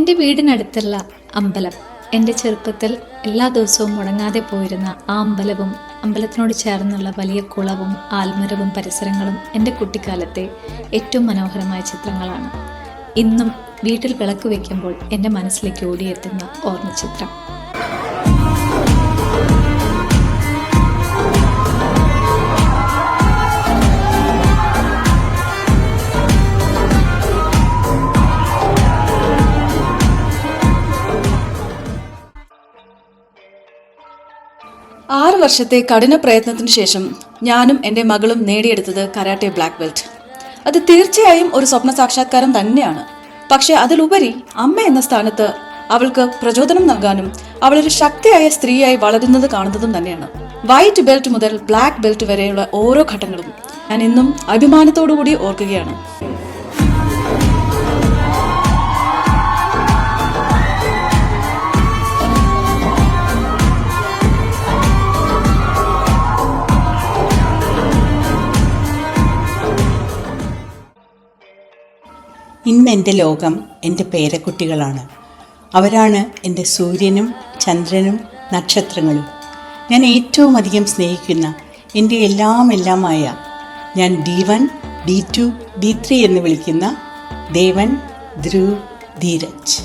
എൻ്റെ വീടിനടുത്തുള്ള അമ്പലം, എൻ്റെ ചെറുപ്പത്തിൽ എല്ലാ ദിവസവും മുടങ്ങാതെ പോയിരുന്ന ആ അമ്പലവും അമ്പലത്തിനോട് ചേർന്നുള്ള വലിയ കുളവും ആൽമരവും പരിസരങ്ങളും എൻ്റെ കുട്ടിക്കാലത്തെ ഏറ്റവും മനോഹരമായ ചിത്രങ്ങളാണ്. ഇന്നും വീട്ടിൽ വിളക്ക് വയ്ക്കുമ്പോൾ എൻ്റെ മനസ്സിലേക്ക് ഓടിയെത്തുന്ന ഓർമ്മചിത്രം. 6 വർഷത്തെ കഠിന പ്രയത്നത്തിന് ശേഷം ഞാനും എൻ്റെ മകളും നേടിയെടുത്തത് കരാട്ടെ ബ്ലാക്ക് ബെൽറ്റ്. അത് തീർച്ചയായും ഒരു സ്വപ്ന സാക്ഷാത്കാരം തന്നെയാണ്. പക്ഷെ അതിലുപരി അമ്മ എന്ന സ്ഥാനത്ത് അവൾക്ക് പ്രചോദനം നൽകാനും അവളൊരു ശക്തിയായ സ്ത്രീയായി വളരുന്നത് കാണുന്നതും തന്നെയാണ്. വൈറ്റ് ബെൽറ്റ് മുതൽ ബ്ലാക്ക് ബെൽറ്റ് വരെയുള്ള ഓരോ ഘട്ടങ്ങളും ഞാൻ ഇന്നും അഭിമാനത്തോടുകൂടി ഓർക്കുകയാണ്. ഇന്ന് എൻ്റെ ലോകം എൻ്റെ പേരക്കുട്ടികളാണ്. അവരാണ് എൻ്റെ സൂര്യനും ചന്ദ്രനും നക്ഷത്രങ്ങളും. ഞാൻ ഏറ്റവും അധികം സ്നേഹിക്കുന്ന എൻ്റെ എല്ലാമായ ഞാൻ D1, D2, D3 എന്ന് വിളിക്കുന്ന ദേവൻ, ധ്രുവ്, ധീരജ്.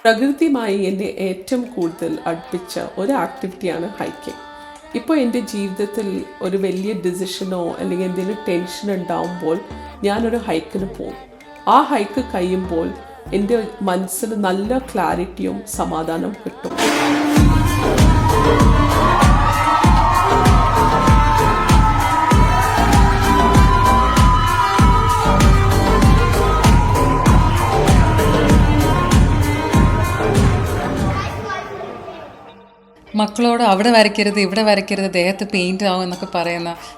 പ്രകൃതിയുമായി എന്നെ ഏറ്റവും കൂടുതൽ അടുപ്പിച്ച ഒരു ആക്ടിവിറ്റിയാണ് ഹൈക്കിങ്. ഇപ്പോൾ എൻ്റെ ജീവിതത്തിൽ ഒരു വലിയ ഡിസിഷനോ അല്ലെങ്കിൽ എന്തെങ്കിലും ടെൻഷൻ ഉണ്ടാവുമ്പോൾ ഞാനൊരു ഹൈക്കിന് പോകും. ആ ഹൈക്ക് കഴിയുമ്പോൾ എൻ്റെ മനസ്സിന് നല്ല ക്ലാരിറ്റിയും സമാധാനം കിട്ടും. മക്കളോട് അവിടെ വരയ്ക്കരുത്, ഇവിടെ വരയ്ക്കരുത്, ദേഹത്ത് പെയിൻ്റ് ആവും എന്നൊക്കെ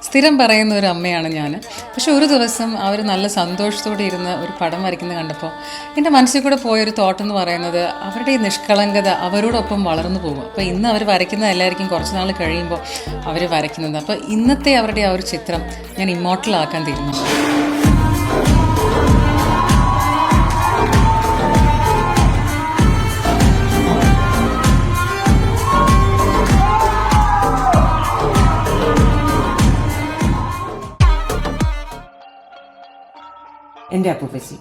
സ്ഥിരം പറയുന്ന ഒരു അമ്മയാണ് ഞാൻ. പക്ഷെ ഒരു ദിവസം അവർ നല്ല സന്തോഷത്തോടെ ഇരുന്ന് ഒരു പടം വരയ്ക്കുന്നത് കണ്ടപ്പോൾ എൻ്റെ മനസ്സിൽ കൂടെ പോയൊരു തോട്ടെന്ന് പറയുന്നത് അവരുടെ ഈ നിഷ്കളങ്കത അവരോടൊപ്പം വളർന്നു പോകും. അപ്പോൾ ഇന്ന് അവർ വരയ്ക്കുന്നത് എല്ലാവർക്കും കുറച്ച് നാൾ കഴിയുമ്പോൾ അവർ വരയ്ക്കുന്നത്. അപ്പോൾ ഇന്നത്തെ അവരുടെ ആ ഒരു ചിത്രം ഞാൻ ഇമ്മോർട്ടലാക്കാൻ തീരുമാനിച്ചു. എൻ്റെ അപ്പൂപ്പച്ചി,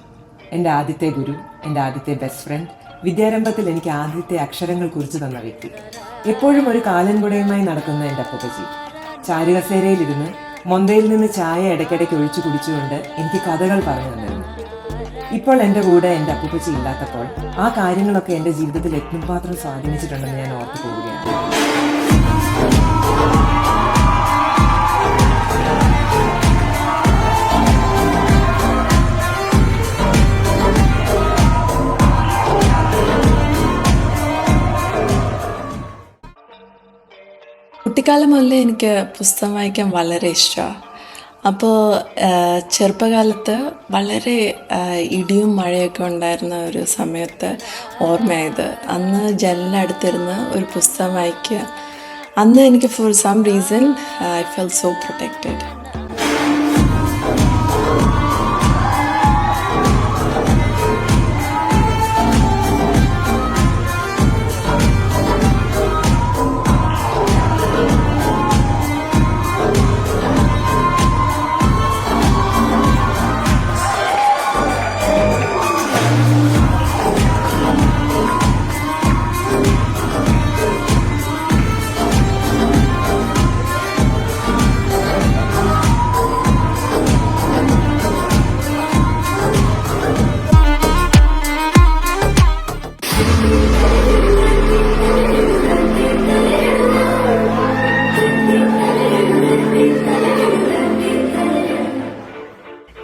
എൻ്റെ ആദ്യത്തെ ഗുരു, എൻ്റെ ആദ്യത്തെ ബെസ്റ്റ് ഫ്രണ്ട്, വിദ്യാരംഭത്തിൽ എനിക്ക് ആദ്യത്തെ അക്ഷരങ്ങൾ കുറിച്ച് തന്ന വ്യക്തി, എപ്പോഴും ഒരു കാലൻകുടയുമായി നടക്കുന്ന എൻ്റെ അപ്പൂപ്പച്ചി, ചാരുകസേരയിലിരുന്ന് മൊന്തയിൽ നിന്ന് ചായ ഇടയ്ക്കിടയ്ക്ക് ഒഴിച്ചു കുടിച്ചുകൊണ്ട് എനിക്ക് കഥകൾ പറഞ്ഞു തന്നിരുന്നു. ഇപ്പോൾ എൻ്റെ കൂടെ എൻ്റെ അപ്പൂപ്പച്ചി ഇല്ലാത്തപ്പോൾ ആ കാര്യങ്ങളൊക്കെ എൻ്റെ ജീവിതത്തിൽ എത്രമാത്രം സ്വാധീനിച്ചിട്ടുണ്ടെന്ന് ഞാൻ ഓർത്തു പോവുകയാണ്. കുട്ടിക്കാലം മുതലേ എനിക്ക് പുസ്തകം വായിക്കാൻ വളരെ ഇഷ്ടമാണ്. അപ്പോൾ ചെറുപ്പകാലത്ത് വളരെ ഇടിയും മഴയൊക്കെ ഉണ്ടായിരുന്ന ഒരു സമയത്ത് ഓർമ്മയായത്, അന്ന് ജനലിനടുത്തിരുന്ന് ഒരു പുസ്തകം വായിക്കുക. അന്ന് എനിക്ക് for some reason I fell so protected.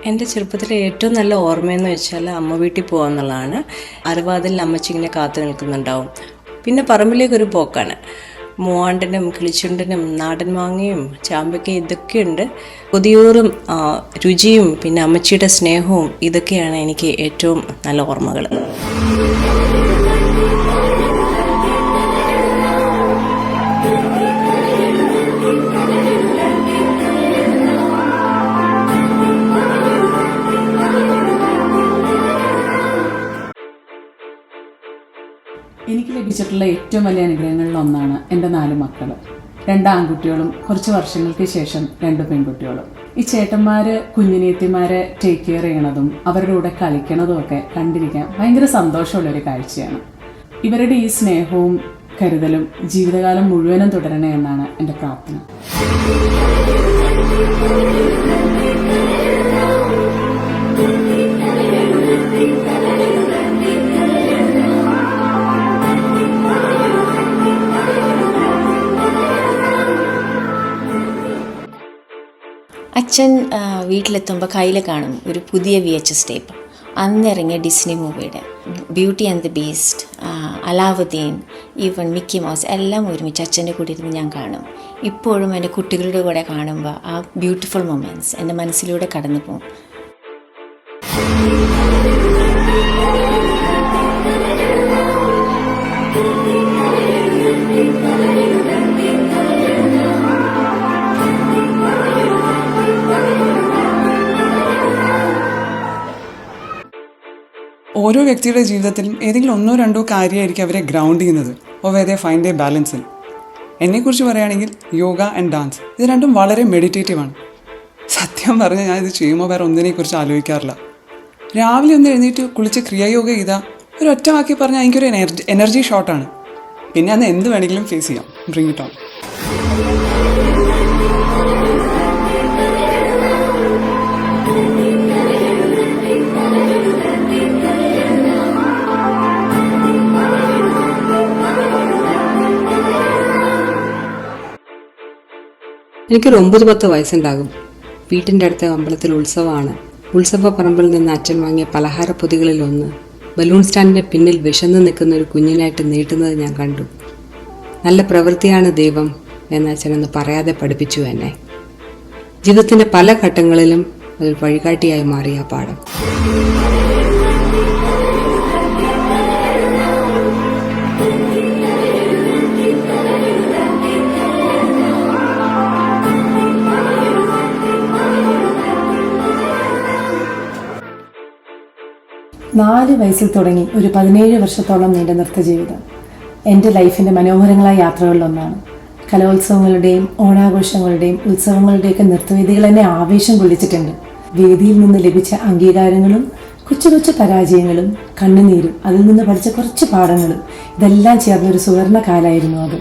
എൻ്റെ ചെറുപ്പത്തിലെ ഏറ്റവും നല്ല ഓർമ്മയെന്ന് വെച്ചാൽ അമ്മ വീട്ടിൽ പോകുക എന്നുള്ളതാണ്. അരവാതിൽ അമ്മച്ചി ഇങ്ങനെ കാത്തു നിൽക്കുന്നുണ്ടാവും. പിന്നെ പറമ്പിലേക്കൊരു പോക്കാണ്. മൂവാണ്ടനും കിളിച്ചുണ്ടനും നാടൻ മാങ്ങയും ചാമ്പയ്ക്കയും ഇതൊക്കെയുണ്ട്. കൊതിയൂറും രുചിയും പിന്നെ അമ്മച്ചിയുടെ സ്നേഹവും ഇതൊക്കെയാണ് എനിക്ക് ഏറ്റവും നല്ല ഓർമ്മകൾ. എനിക്ക് ലഭിച്ചിട്ടുള്ള ഏറ്റവും വലിയ അനുഗ്രഹങ്ങളിൽ ഒന്നാണ് എൻ്റെ 4 മക്കൾ. 2 ആൺകുട്ടികളും കുറച്ച് വർഷങ്ങൾക്ക് ശേഷം 2 പെൺകുട്ടികളും. ഈ ചേട്ടന്മാർ കുഞ്ഞിനീത്തിമാരെ ടേക്ക് കെയർ ചെയ്യണതും അവരുടെ കൂടെ കളിക്കണതും ഒക്കെ കണ്ടിരിക്കാൻ ഭയങ്കര സന്തോഷമുള്ളൊരു കാഴ്ചയാണ്. ഇവരുടെ ഈ സ്നേഹവും കരുതലും ജീവിതകാലം മുഴുവനും തുടരണേ എന്നാണ് എൻ്റെ പ്രാർത്ഥന. അച്ഛൻ വീട്ടിലെത്തുമ്പോൾ കയ്യിൽ കാണും ഒരു പുതിയ VHS ടേപ്പ്. അന്നിറങ്ങിയ ഡിസ്നി മൂവിയുടെ beauty and the beast, Alauddin, even Mickey mouse എല്ലാം ഒരുമിച്ച് അച്ഛൻ്റെ കൂടെ ഇരുന്ന് ഞാൻ കാണും. ഇപ്പോഴും എൻ്റെ കുട്ടികളുടെ കൂടെ കാണുമ്പോൾ ആ ബ്യൂട്ടിഫുൾ മൊമെൻറ്റ്സ് എൻ്റെ മനസ്സിലൂടെ കടന്നു പോകും. ഓരോ വ്യക്തിയുടെ ജീവിതത്തിലും ഏതെങ്കിലും 1-2 കാര്യമായിരിക്കും അവരെ ഗ്രൗണ്ട് ചെയ്യുന്നത്. Oh way they find a balance in. എന്നെക്കുറിച്ച് പറയുകയാണെങ്കിൽ യോഗ ആൻഡ് ഡാൻസ് ഇത് രണ്ടും വളരെ മെഡിറ്റേറ്റീവാണ്. സത്യം പറഞ്ഞാൽ ഞാൻ ഇത് ചെയ്യുമ്പോൾ വേറെ ഒന്നിനെക്കുറിച്ച് ആലോചിക്കാറില്ല. രാവിലെ ഒന്ന് എഴുന്നേറ്റ് കുളിച്ച് ക്രിയായോഗ ചെയ്താൽ ഒരു ഒറ്റ വാക്കി പറഞ്ഞാൽ എനിക്കൊരു എനർജി ഷോട്ടാണ്. പിന്നെ അന്ന് എന്ത് വേണമെങ്കിലും ഫേസ് ചെയ്യാം. Bring it on. എനിക്കൊരു 9-10 വയസ്സുണ്ടാകും. വീട്ടിൻ്റെ അടുത്ത അമ്പലത്തിൽ ഉത്സവമാണ്. ഉത്സവ പറമ്പിൽ നിന്ന് അച്ഛൻ വാങ്ങിയ പലഹാര പൊതികളിലൊന്ന് ബലൂൺ സ്റ്റാൻഡിൻ്റെ പിന്നിൽ വിശന്ന് നിൽക്കുന്ന ഒരു കുഞ്ഞിനായിട്ട് നീട്ടുന്നത് ഞാൻ കണ്ടു. നല്ല പ്രവൃത്തിയാണ് ദൈവം എന്ന് അച്ഛനൊന്ന് പറയാതെ പഠിപ്പിച്ചു എന്നെ. ജീവിതത്തിൻ്റെ പല ഘട്ടങ്ങളിലും അതൊരു വഴികാട്ടിയായി മാറിയ പാഠം. നാല് വയസ്സിൽ തുടങ്ങി ഒരു 17 വർഷത്തോളം നീണ്ട നൃത്തജീവിതം എൻ്റെ ലൈഫിൻ്റെ മനോഹരങ്ങളായ യാത്രകളിലൊന്നാണ്. കലോത്സവങ്ങളുടെയും ഓണാഘോഷങ്ങളുടെയും ഉത്സവങ്ങളുടെയൊക്കെ നൃത്തവേദികൾ എന്നെ ആവേശം കൊള്ളിച്ചിട്ടുണ്ട്. വേദിയിൽ നിന്ന് ലഭിച്ച അംഗീകാരങ്ങളും കൊച്ചു കൊച്ചു പരാജയങ്ങളും കണ്ണുനീരും അതിൽ നിന്ന് പഠിച്ച കുറച്ച് പാഠങ്ങളും ഇതെല്ലാം ചേർന്നൊരു സുവർണ്ണ കാലമായിരുന്നു അത്.